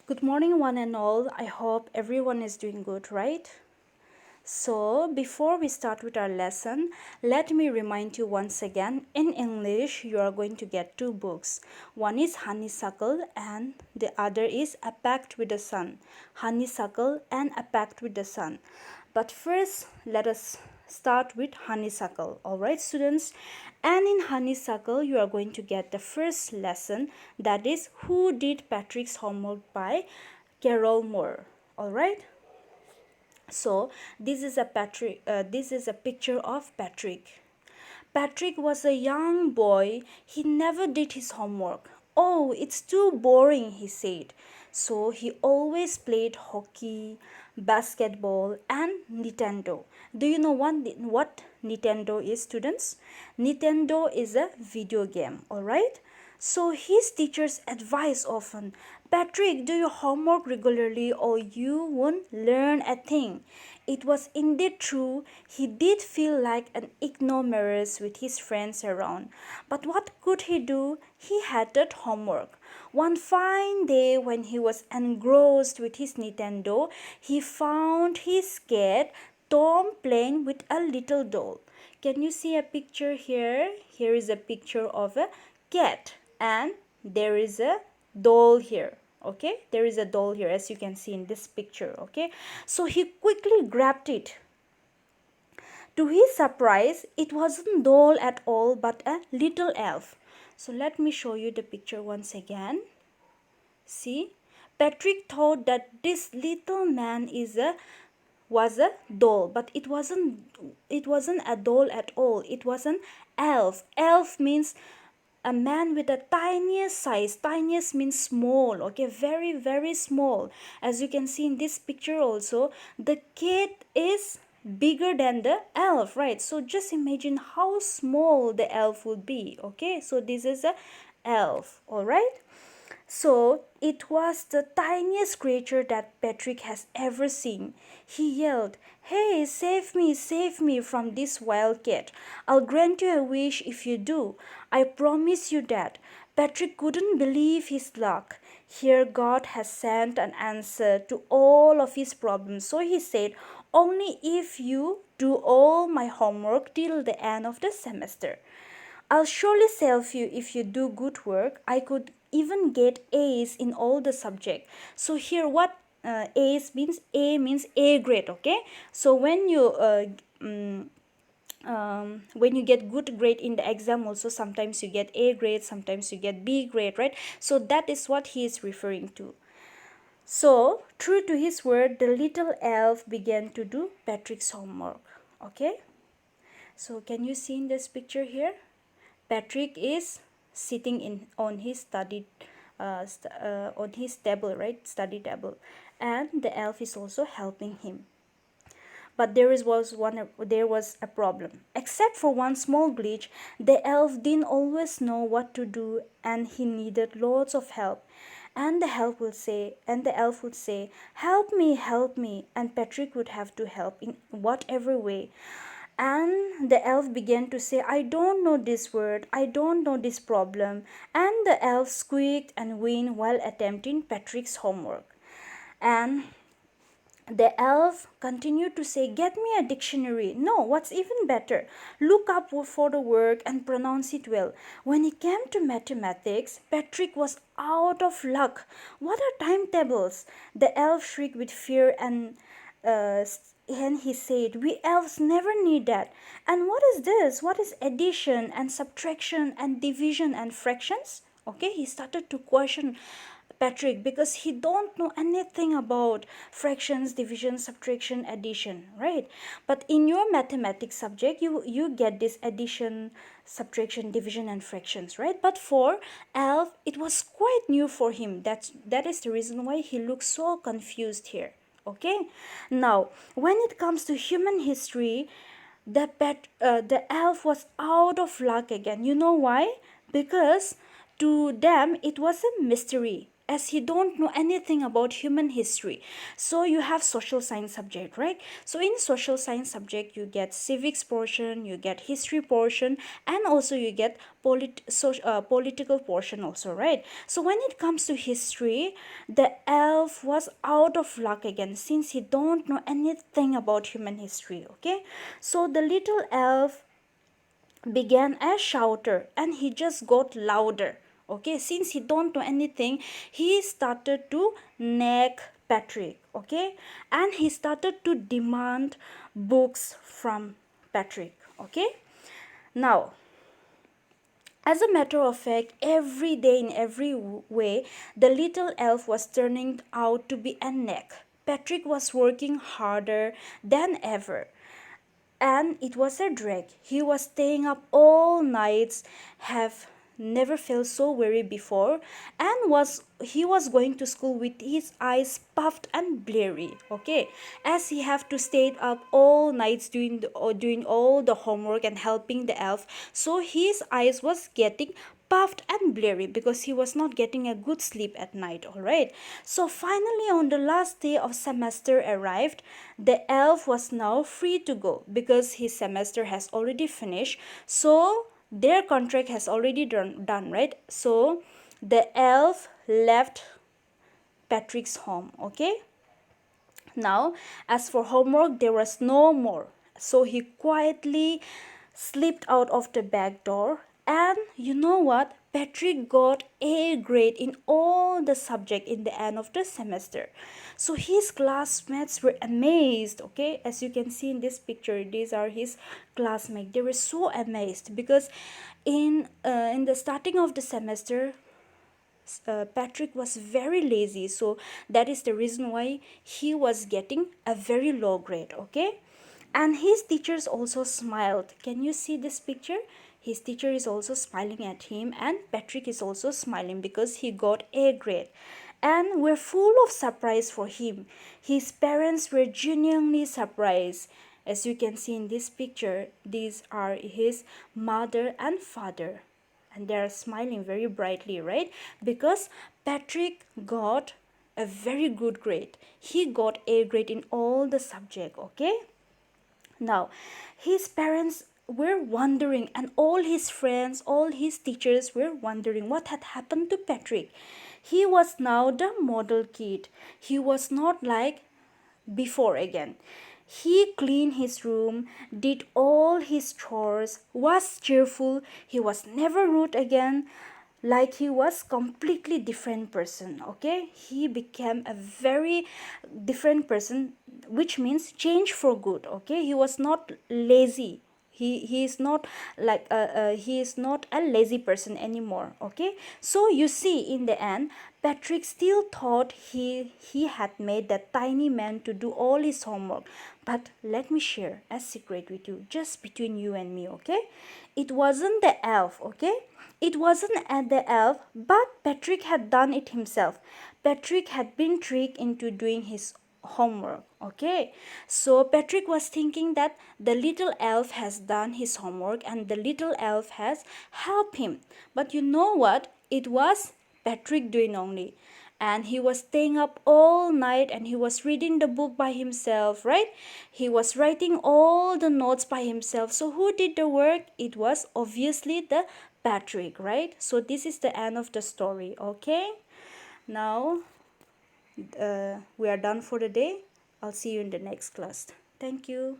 Good morning, one and all. I hope everyone is doing good, right? So, before we start with our lesson, let me remind you once again in English, you are going to get two books. One is Honeysuckle, and the other is A Pact with the Sun. Honeysuckle and A Pact with the Sun. But first, let us start with Honeysuckle. Alright, students? And in Honeysuckle, you are going to get the first lesson, that is Who Did Patrick's Homework by Carol Moore. Alright? So this is a picture of Patrick. Patrick was a young boy. He never did his homework. Oh, it's too boring, he said. So he always played hockey, basketball, and Nintendo. Do you know what Nintendo is, students? Nintendo is a video game, alright? So his teachers advise often, Patrick, do your homework regularly or you won't learn a thing. It was indeed true. He did feel like an ignoramus with his friends around. But what could he do? He hated homework. One fine day when he was engrossed with his Nintendo, he found his cat Tom playing with a little doll. Can you see a picture here? Here is a picture of a cat and there is a doll here. Okay, there is a doll here as you can see in this picture. Okay, so he quickly grabbed it. To his surprise, it wasn't doll at all but a little elf. So let me show you the picture once again. See, Patrick thought that this little man was a doll, but it wasn't a doll at all. It was an elf. Elf means a man with a tiniest size. Tiniest means small. Okay, very very small. As you can see in this picture also, the cat is bigger than the elf, right? So just imagine how small the elf would be. Okay, so this is a elf. All right. So it was the tiniest creature that Patrick has ever seen. He yelled, Hey, save me from this wild cat. I'll grant you a wish if you do. I promise you that. Patrick couldn't believe his luck. Here God has sent an answer to all of his problems. So he said, Only if you do all my homework till the end of the semester. I'll surely save you if you do good work. I could even get A's in all the subject. So here what A's means, A means A grade, okay? So when you get good grade in the exam also, sometimes you get A grade, sometimes you get B grade, right? So that is what he is referring to. So true to his word, the little elf began to do Patrick's homework. Okay, so can you see in this picture here? Patrick is sitting in on his on his table, right? Study table, and the elf is also helping him. But there was a problem. Except for one small glitch, the elf didn't always know what to do, and he needed lots of help. And the elf would say, help me," and Patrick would have to help in whatever way. And the elf began to say, I don't know this word, I don't know this problem. And the elf squeaked and whined while attempting Patrick's homework. And the elf continued to say, Get me a dictionary. No, what's even better? Look up for the word and pronounce it well. When it came to mathematics, Patrick was out of luck. What are timetables? The elf shrieked with fear and he said, We elves never need that. And what is this? What is addition and subtraction and division and fractions? Okay, he started to question Patrick because he don't know anything about fractions, division, subtraction, addition, right? But in your mathematics subject, you get this addition, subtraction, division, and fractions, right? But for Alf, it was quite new for him. That is the reason why he looks so confused here. Okay, now when it comes to human history, the elf was out of luck again. You know why? Because to them it was a mystery. as he don't know anything about human history. So you have social science subject, right? So in social science subject you get civics portion, you get history portion, and also you get political portion also, right? So when it comes to history, the elf was out of luck again, since he don't know anything about human history. Okay, so the little elf began as shouter, and he just got louder. Okay, since he don't know anything, he started to nag Patrick. Okay, and he started to demand books from Patrick. Okay, now, as a matter of fact, every day in every way, the little elf was turning out to be a nag. Patrick was working harder than ever, and it was a drag. He was staying up all nights, have never felt so weary before, and was going to school with his eyes puffed and blurry. Okay, as he have to stay up all nights doing all the homework and helping the elf, so his eyes was getting puffed and blurry because he was not getting a good sleep at night. All right, so finally on the last day of semester arrived, the elf was now free to go because his semester has already finished, so their contract has already done, right? So the elf left Patrick's home. Okay, now, as for homework, there was no more. So he quietly slipped out of the back door. And you know what? Patrick got A grade in all the subject in the end of the semester. So his classmates were amazed. Okay, as you can see in this picture, these are his classmates. They were so amazed because in the starting of the semester, Patrick was very lazy, so that is the reason why he was getting a very low grade. Okay, and his teachers also smiled. Can you see this picture? His teacher is also smiling at him, and Patrick is also smiling because he got A grade. And we're full of surprise for him. His parents were genuinely surprised. As you can see in this picture, these are his mother and father, and they are smiling very brightly, right? Because Patrick got a very good grade. He got A grade in all the subject. Okay, now his parents were wondering, and all his friends, all his teachers were wondering what had happened to Patrick. He was now the model kid. He was not like before again. He cleaned his room, did all his chores, was cheerful, he was never rude again, like he was completely different person. Okay, he became a very different person, which means change for good. Okay, he was not lazy. He is not like he is not a lazy person anymore. Okay, so you see, in the end, Patrick still thought he had made that tiny man to do all his homework. But let me share a secret with you, just between you and me. Okay, it wasn't the elf. Okay, it wasn't at the elf, but Patrick had done it himself. Patrick had been tricked into doing his homework. Okay, so Patrick was thinking that the little elf has done his homework and the little elf has helped him. But you know what? It was Patrick doing only. And he was staying up all night and he was reading the book by himself, right? He was writing all the notes by himself. So who did the work? It was obviously the Patrick, right? So this is the end of the story. Okay, now we are done for the day. I'll see you in the next class. Thank you.